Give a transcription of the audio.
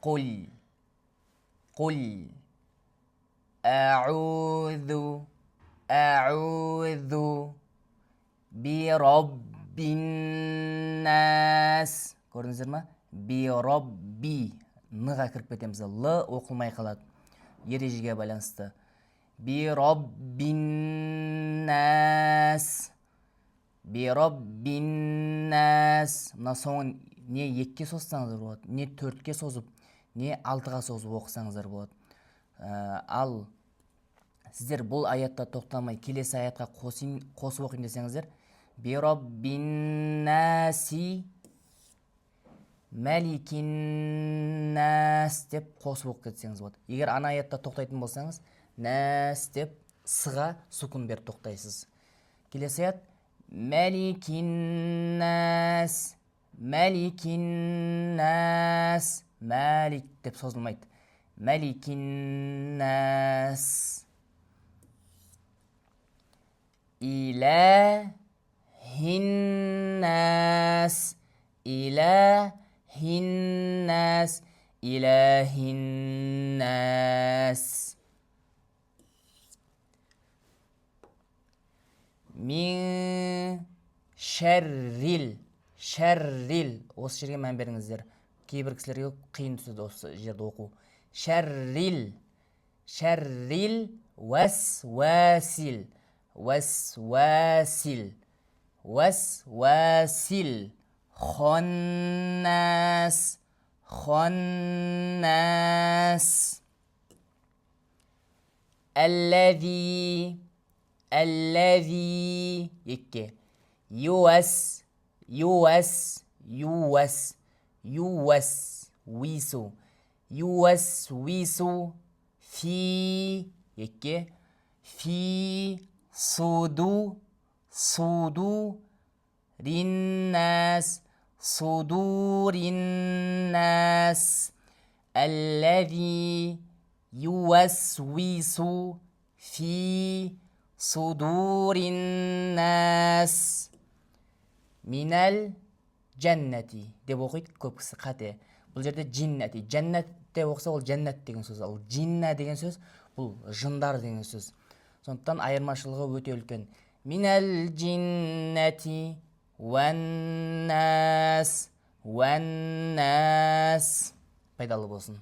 قل قل أعوذ برب الناس. Көрдіңіздер ма? Бирабби. Ныға кіріп кетеміз. Л оқылмай қалады. Ережеге байланысты. Бираббиннас. Бираббиннас. Мына соңын не 2-ке созсаңыздар болады, не 4-ке созып, не 6-ға созып оқысаңыздар болады. Ал сіздер бұл аятта тоқтамай келесі аятқа қосып оқайын десеңіздер, Бираббиннаси Маликиннас деп қосып оқып кетсеңіз болады. Егер ана аятта тоқтайтын болсаңыз, Нас деп сыға сукун беріп тоқтайсыз. Келесі аят Маликиннас. Маликиннас. Малик деп созылмайды. Маликиннас. Илахиннас. Илахиннас. Илахиннас. Мин шәррил. Шәррил. Осы жерге мән беріңіздер. Кейбір кісілерге қиын түседі осы жерді оқу. Шәррил. Шәррил вәсвәсил. Вәсвәсил. Вәсвәсил. Хоннас. Хоннас. Әлләзи. Әлләзи. Екке. Юәс. Юәс. Юәс. Юәс. Вису. Юәс. Вису. Фи. Екке. Фи. Суду. Суду. Риннас. Судуриннас. Әлләзи. Юәсвису. Фи. Судуриннас. Минәл жәннәти деп оқиды көп кісі қате. Бұл жерде джиннәти. Жәннәт деп оқса ол жәннәт деген сөз. Ал джинна деген сөз бұл жындар деген сөз. Сондықтан айырмашылығы өте үлкен. Минәл джиннәти вәннәс. Вәннәс. Пайдалы болсын.